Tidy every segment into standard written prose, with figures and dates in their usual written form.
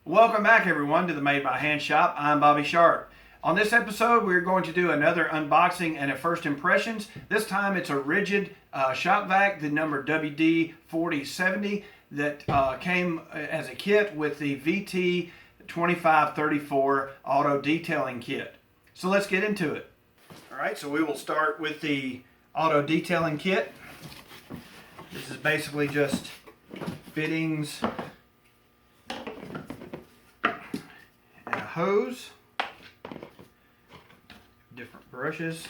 Welcome back everyone to the Made by Hand Shop. I'm Bobby Sharp. On this episode we're going to do another unboxing and a first impressions. This time it's a Rigid shop vac, the number WD4070 that came as a kit with the VT2534 auto detailing kit. So let's get into it. Alright, so we will start with the auto detailing kit. This is basically just fittings, hose, different brushes,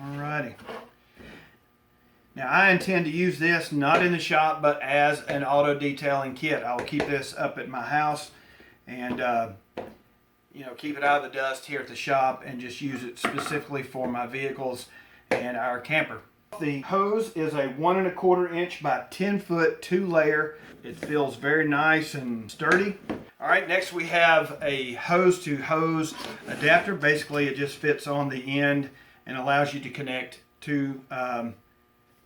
alrighty. Now I intend to use this not in the shop but as an auto detailing kit. I'll keep this up at my house and keep it out of the dust here at the shop and just use it specifically for my vehicles and our camper. The hose is a 1 1/4 inch by 10 foot 2-layer. It feels very nice and sturdy. Alright, next we have a hose to hose adapter. Basically it just fits on the end and allows you to connect two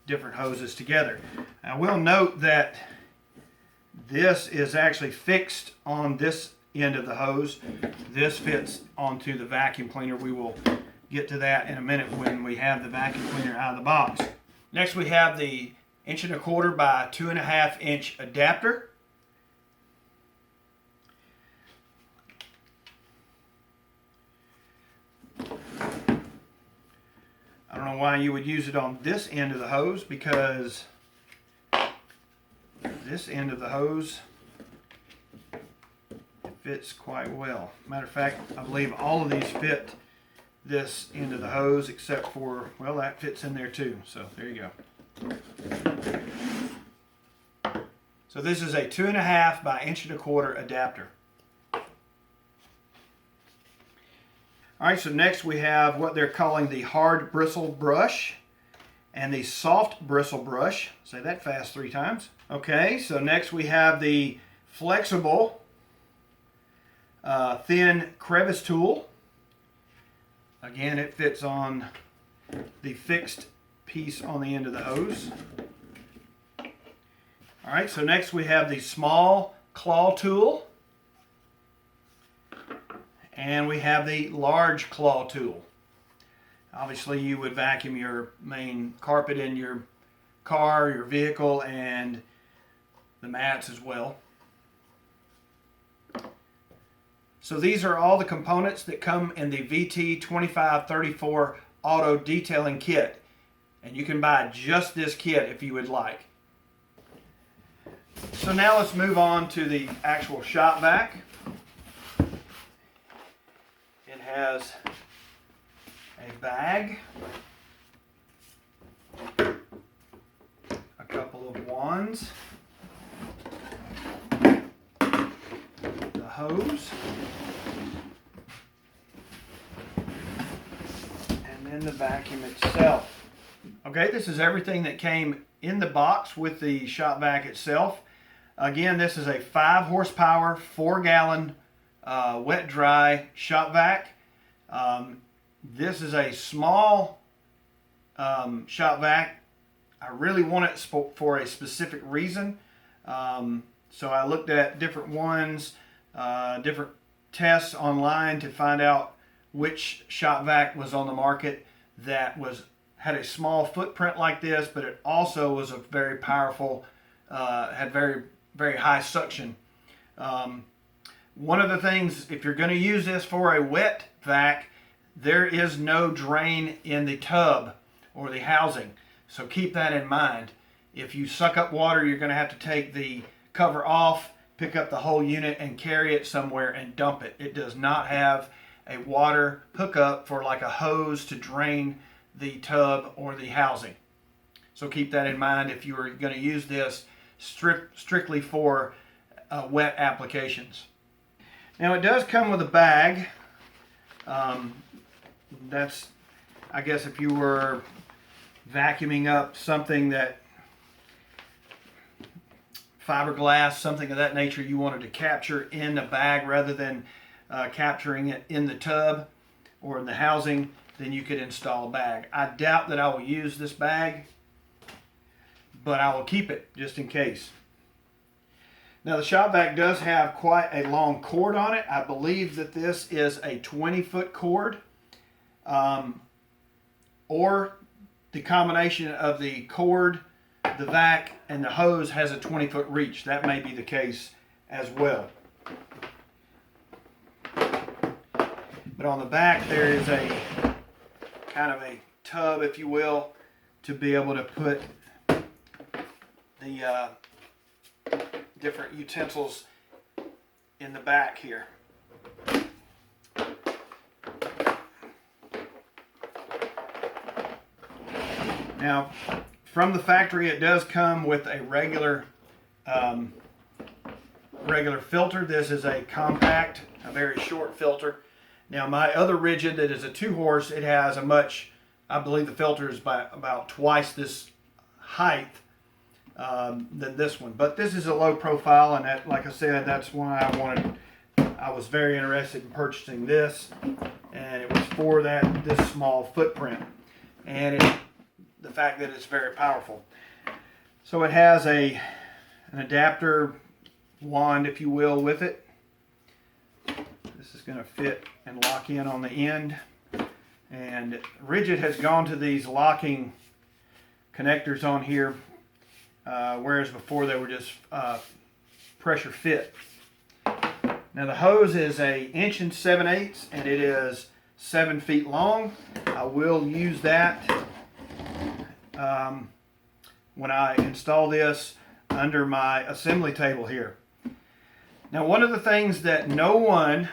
different hoses together. I will note that this is actually fixed on this end of the hose. This fits onto the vacuum cleaner. We will get to that in a minute when we have the vacuum cleaner out of the box. Next we have the 1 1/4 by 2 1/2 inch adapter. I don't know why you would use it on this end of the hose, because this end of the hose fits quite well. Matter of fact, I believe all of these fit this end of the hose except for, well, that fits in there too. So there you go. So this is a 2 1/2 by 1 1/4 adapter. Alright, so next we have what they're calling the hard bristle brush and the soft bristle brush. Say that fast 3 times. Okay, so next we have the flexible thin crevice tool. Again, it fits on the fixed piece on the end of the hose. Alright, so next we have the small claw tool. And we have the large claw tool. Obviously you would vacuum your main carpet in your car, your vehicle, and the mats as well. So these are all the components that come in the VT2534 auto detailing kit. And you can buy just this kit if you would like. So now let's move on to the actual shop vac. It has a bag, a couple of wands, the hose, and then the vacuum itself. Okay, this is everything that came in the box with the shop vac itself. Again, this is a 5 horsepower, 4-gallon wet dry shop vac. This is a small shop vac. I really want it for a specific reason. So I looked at different ones, different tests online to find out which shop vac was on the market that had a small footprint like this, but it also was a very powerful, had very high suction. One of the things, if you're going to use this for a wet vac, there is no drain in the tub or the housing. So keep that in mind. If you suck up water, you're going to have to take the cover off, pick up the whole unit, and carry it somewhere and dump it. It does not have a water hookup for like a hose to drain the tub or the housing. So keep that in mind if you are going to use this strictly for wet applications. Now it does come with a bag. That's, I guess, if you were vacuuming up something that fiberglass, something of that nature, you wanted to capture in a bag rather than capturing it in the tub. or in the housing, then you could install a bag. I doubt that I will use this bag, but I will keep it just in case. Now the shop vac does have quite a long cord on it. I believe that this is a 20-foot cord, or the combination of the cord, the vac, and the hose has a 20-foot reach. That may be the case as well. But on the back there is a kind of a tub, if you will, to be able to put the different utensils in the back here. Now, from the factory, it does come with a regular filter. This is a compact, a very short filter. Now, my other Rigid that is a 2-horse, it has a much, I believe the filter is by about twice this height than this one. But this is a low profile, and that, like I said, that's why I was very interested in purchasing this, and it was for this small footprint, and the fact that it's very powerful. So it has an adapter wand, if you will, with it. This is going to fit and lock in on the end. And Rigid has gone to these locking connectors on here, whereas before they were just pressure fit. Now the hose is a 1 7/8 inch, and it is 7 feet long. I will use that when I install this under my assembly table here. Now, one of the things that no one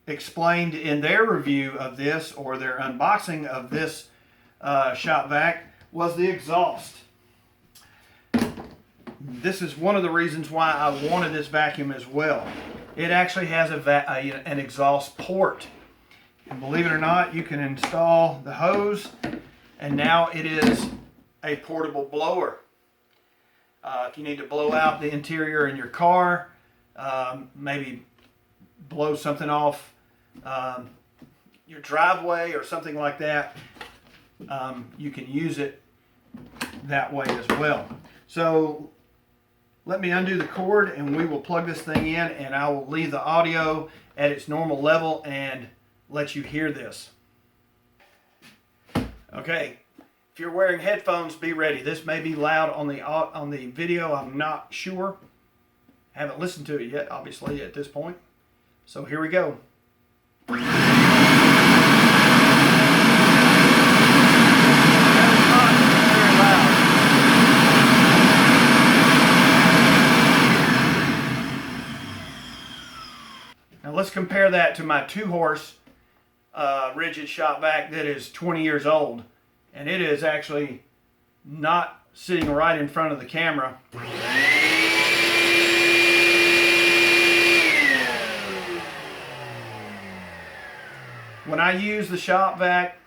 explained in their review of this or their unboxing of this shop vac was the exhaust. This is one of the reasons why I wanted this vacuum as well. It actually has an exhaust port. And believe it or not, you can install the hose, and now it is a portable blower. If you need to blow out the interior in your car, maybe blow something off your driveway or something like that, you can use it that way as well. So let me undo the cord, and we will plug this thing in, and I will leave the audio at its normal level and let you hear this. Okay, if you're wearing headphones, be ready. This may be loud on the video. I'm not sure. Haven't listened to it yet, obviously, at this point. So here we go. Now let's compare that to my 2-horse Rigid shop vac that is 20 years old, and it is actually not sitting right in front of the camera. When I use the shop vac,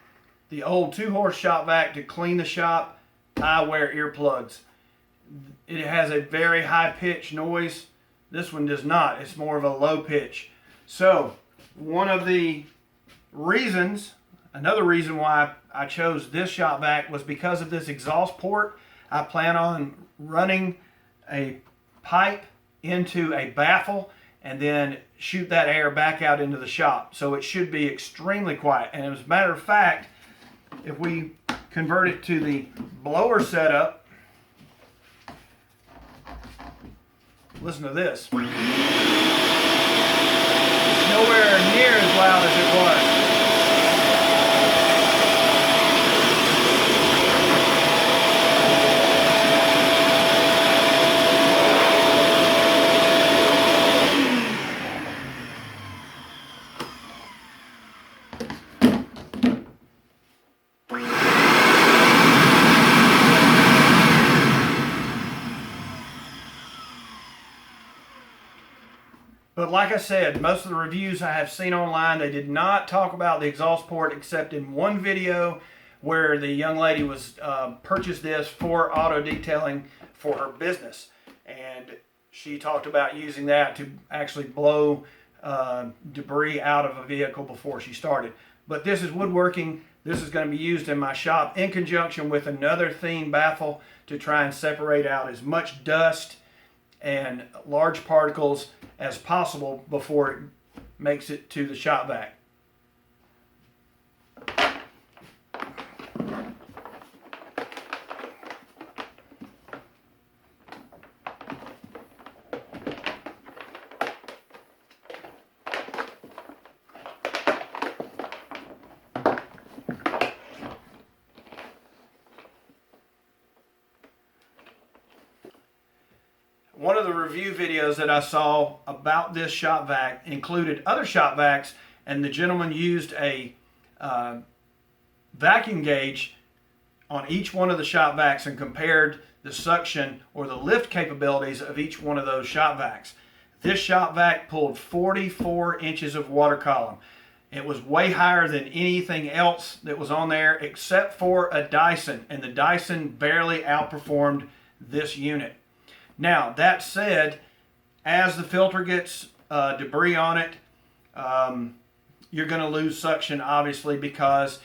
the old 2-horse shop vac, to clean the shop, I wear earplugs. It has a very high-pitched noise. This one does not. It's more of a low pitch. So one of the reasons, another reason why I chose this shop vac was because of this exhaust port. I plan on running a pipe into a baffle and then shoot that air back out into the shop. So it should be extremely quiet. And as a matter of fact, if we convert it to the blower setup, listen to this. It's nowhere near as loud as it was. But like I said, most of the reviews I have seen online, they did not talk about the exhaust port except in one video where the young lady was purchased this for auto detailing for her business. And she talked about using that to actually blow debris out of a vehicle before she started. But this is woodworking. This is going to be used in my shop in conjunction with another theme baffle to try and separate out as much dust and large particles as possible before it makes it to the shop vac. One of the review videos that I saw about this shop vac included other shop vacs, and the gentleman used a vacuum gauge on each one of the shop vacs and compared the suction or the lift capabilities of each one of those shop vacs. This shop vac pulled 44 inches of water column. It was way higher than anything else that was on there except for a Dyson, and the Dyson barely outperformed this unit. Now, that said, as the filter gets debris on it, you're going to lose suction, obviously, because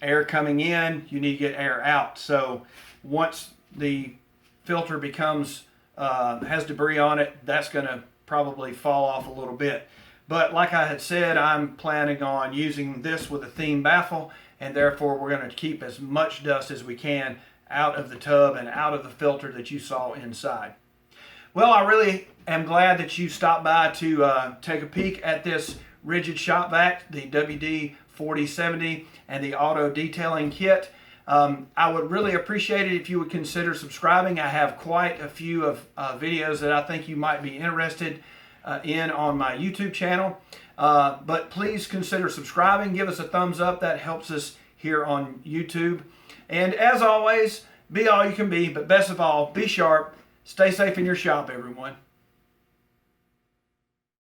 air coming in, you need to get air out. So once the filter becomes has debris on it, that's going to probably fall off a little bit. But like I had said, I'm planning on using this with a theme baffle, and therefore we're going to keep as much dust as we can out of the tub and out of the filter that you saw inside. Well, I really am glad that you stopped by to take a peek at this Rigid shop vac, the WD4070 and the auto detailing kit. I would really appreciate it if you would consider subscribing. I have quite a few of videos that I think you might be interested in on my YouTube channel. But please consider subscribing. Give us a thumbs up. That helps us here on YouTube. And as always, be all you can be, but best of all, be sharp. Stay safe in your shop, everyone.